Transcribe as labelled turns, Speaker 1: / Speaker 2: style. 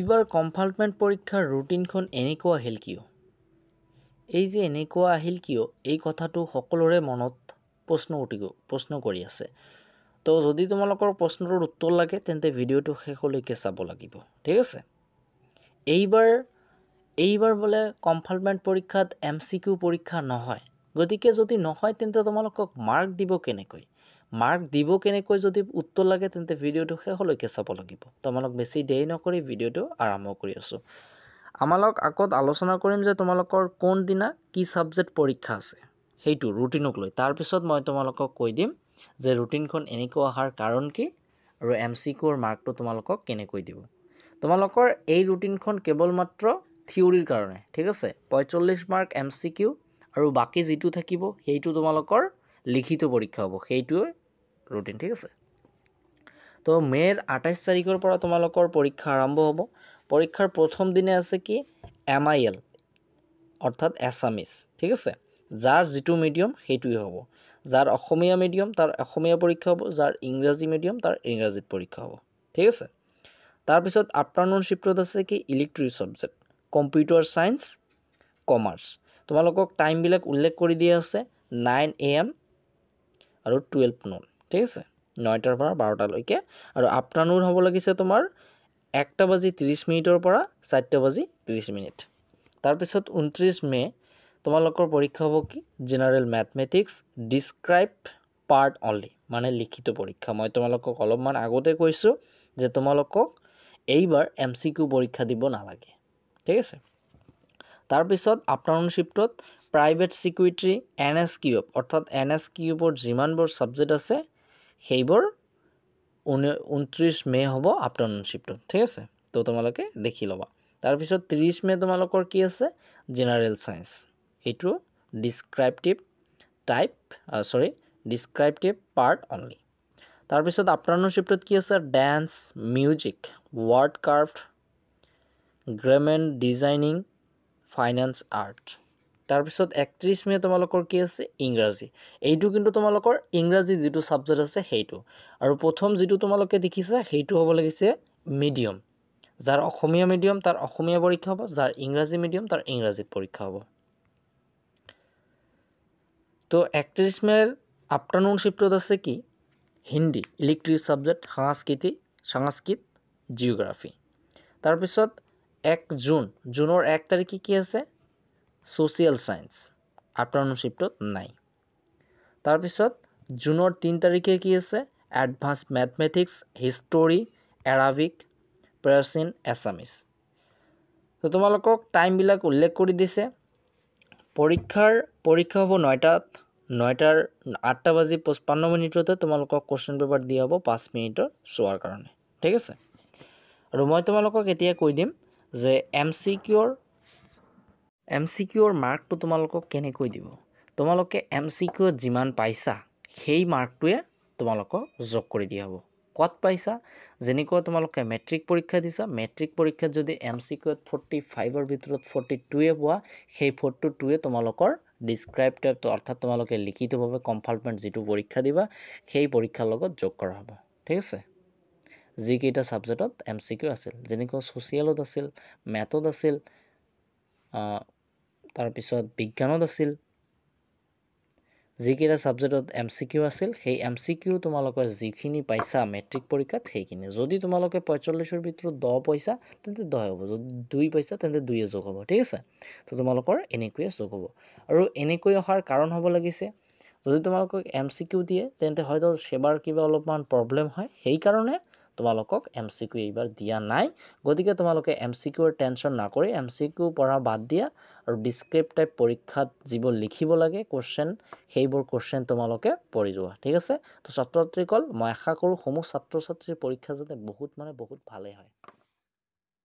Speaker 1: এইবাৰ কম্পাৰ্টমেণ্ট পৰীক্ষাৰ ৰুটিনখন এনেকুৱা আহিল কিয়? এই যে এনেকুৱা আহিল কিয় এই কথাটো সকলোৰে মনত প্ৰশ্ন কৰি আছে। তো যদি তোমালোকৰ প্ৰশ্নটোৰ উত্তৰ লাগে তেন্তে ভিডিঅ'টো শেষলৈকে চাব লাগিব, ঠিক আছে? এইবাৰ বোলে কম্পাৰ্টমেণ্ট পৰীক্ষাত MCQ পৰীক্ষা নহয়। গতিকে যদি নহয় তেন্তে তোমালোকক মাৰ্ক দিব কেনেকৈ? মাৰ্ক দিব কেনেকৈ যদি উত্তৰ লাগে তেন্তে ভিডিঅ'টো শেষলৈকে চাব লাগিব। তোমালোক বেছি দেৰি নকৰি ভিডিঅ'টো আৰম্ভ কৰি আছোঁ। আমালোক আগত আলোচনা কৰিম যে তোমালোকৰ কোন দিনা কি ছাবজেক্ট পৰীক্ষা আছে সেইটো ৰুটিনক লৈ। তাৰপিছত মই তোমালোকক কৈ দিম যে ৰুটিনখন এনেকুৱা অহাৰ কাৰণ কি আৰু MCQৰ মাৰ্কটো তোমালোকক কেনেকৈ দিব। তোমালোকৰ এই ৰুটিনখন কেৱল মাত্ৰ থিয়ৰিৰ কাৰণে, ঠিক আছে? 45 মাৰ্ক MCQ আৰু বাকী যিটো থাকিব সেইটো তোমালোকৰ লিখিত পৰীক্ষা হ'ব, সেইটোৱে ৰুটিন, ঠিক আছে? তো মে'ৰ 28 তাৰিখৰ পৰা তোমালোকৰ পৰীক্ষা আৰম্ভ হ'ব। পৰীক্ষাৰ প্ৰথম দিনে আছে কি MIL অৰ্থাৎ এছামিজ, ঠিক আছে? যাৰ যিটো মিডিয়াম সেইটোৱে হ'ব। যাৰ অসমীয়া মিডিয়াম তাৰ অসমীয়া পৰীক্ষা হ'ব, যাৰ ইংৰাজী মিডিয়াম তাৰ ইংৰাজীত পৰীক্ষা হ'ব, ঠিক আছে? তাৰপিছত আফটাৰনুন শিফ্টত আছে কি electric subject, computer science, commerce. তোমালোকক টাইমবিলাক উল্লেখ কৰি দিয়া আছে 9 AM আৰু 12 noon, ঠিক আছে? 9টাৰ পৰা 12টালৈকে। আৰু আফটাৰনুন হ'ব লাগিছে তোমাৰ 1:30 পৰা 4:30। তাৰপিছত 29 মে' তোমালোকৰ পৰীক্ষা হ'ব কি general mathematics describe part only, মানে লিখিত পৰীক্ষা। মই তোমালোকক অলপমান আগতে কৈছোঁ যে তোমালোকক এইবাৰ MCQ পৰীক্ষা দিব নালাগে, ঠিক আছে? তাৰপিছত আফটাৰনুন শিফ্টত প্ৰাইভেট ছিকিউৰিটি NSQF অৰ্থাৎ NSQFৰ যিমানবোৰ ছাবজেক্ট আছে সেইবোৰ 29 মে' হ'ব আফটাৰনুন শিফ্টত, ঠিক আছে? তো তোমালোকে দেখি ল'বা। তাৰপিছত 30 মে' তোমালোকৰ কি আছে জেনেৰেল ছায়েন্স, এইটো ডিছক্ৰাইপটিভ পাৰ্ট অনলি। তাৰপিছত আফটাৰনুন শিফ্টত কি আছে dance, music, ward craft, garment designing, finance art. তাৰপিছত 31 মে' তোমালোকৰ কি আছে ইংৰাজী। এইটো কিন্তু তোমালোকৰ ইংৰাজী যিটো ছাবজেক্ট আছে সেইটো। আৰু প্ৰথম যিটো তোমালোকে দেখিছা সেইটো হ'ব লাগিছে মিডিয়াম। যাৰ অসমীয়া মিডিয়াম তাৰ অসমীয়া পৰীক্ষা হ'ব, যাৰ ইংৰাজী মিডিয়াম তাৰ ইংৰাজীত পৰীক্ষা হ'ব। তো 31 মে'ৰ আফটাৰনুন শিফ্টত আছে কি হিন্দী, ইলেক্ট্ৰিক ছাবজেক্ট, সংস্কৃত, জিঅ'গ্ৰাফী। তাৰপিছত 1 জুনৰ 1 তাৰিখে কি আছে ছ'চিয়েল ছায়েন্স, আফটাৰনুন শিফ্টত নাই। তাৰপিছত জুনৰ 3 তাৰিখে কি আছে এডভান্স মেথমেটিক্স, হিষ্টৰী, এৰাবিক, প্ৰাচীন এছামিজ। তো তোমালোকক টাইমবিলাক উল্লেখ কৰি দিছে। পৰীক্ষা হ'ব 8:55 তোমালোকক কুৱেশ্যন পেপাৰ দিয়া হ'ব 5 মিনিটৰ চোৱাৰ কাৰণে, ঠিক আছে? আৰু মই তোমালোকক এতিয়া কৈ দিম যে MCQৰ মাৰ্কটো তোমালোকক কেনেকৈ দিব। তোমালোকে MCQত যিমান পাইছা সেই মাৰ্কটোৱে তোমালোকক যোগ কৰি দিয়া হ'ব। ক'ত পাইছা? যেনেকৈ তোমালোকে মেট্ৰিক পৰীক্ষা দিছা, মেট্ৰিক পৰীক্ষাত যদি MCQত 45ৰ ভিতৰত 42 পোৱা সেই 42ৱে তোমালোকৰ ডিছক্ৰাইবটিভ অৰ্থাৎ তোমালোকে লিখিতভাৱে কম্পাৰ্টমেণ্ট যিটো পৰীক্ষা দিবা সেই পৰীক্ষাৰ লগত যোগ কৰা হ'ব, ঠিক আছে? যিকেইটা ছাবজেক্টত MCQ আছিল, যেনেকৈ ছ'চিয়েলত আছিল, মেথত আছিল, তাৰপিছত বিজ্ঞানত আছিল, যিকেইটা ছাবজেক্টত MCQ আছিল সেই MCQ তোমালোকে যিখিনি পাইছা মেট্ৰিক পৰীক্ষাত সেইখিনি। যদি তোমালোকে 45ৰ ভিতৰত 10 পাইছা তেন্তে 10 হ'ব, যদি 2 পাইছা তেন্তে 2 যোগ হ'ব, ঠিক আছে? তো তোমালোকৰ এনেকৈয়ে যোগ হ'ব। আৰু এনেকৈ অহাৰ কাৰণ হ'ব লাগিছে যদি তোমালোকক MCQ দিয়ে তেন্তে হয়তো সেবাৰ কিবা অলপমান প্ৰব্লেম হয়, সেইকাৰণে তোমালোকক MCQ এইবাৰ দিয়া নাই। গতিকে তোমালোকে MCQৰ টেনশ্যন নকৰি MCQ পঢ়া বাদ দিয়া আৰু ডিছক্ৰিপটিভ পৰীক্ষাত যিবোৰ লিখিব লাগে কুৱেশ্যন সেইবোৰ কুৱেশ্যন তোমালোকে পঢ়ি যোৱা, ঠিক আছে? তো ছাত্ৰ ছাত্ৰীসকল মই আশা কৰোঁ সমূহ ছাত্ৰ ছাত্ৰীৰ পৰীক্ষা যাতে বহুত ভালেই হয়।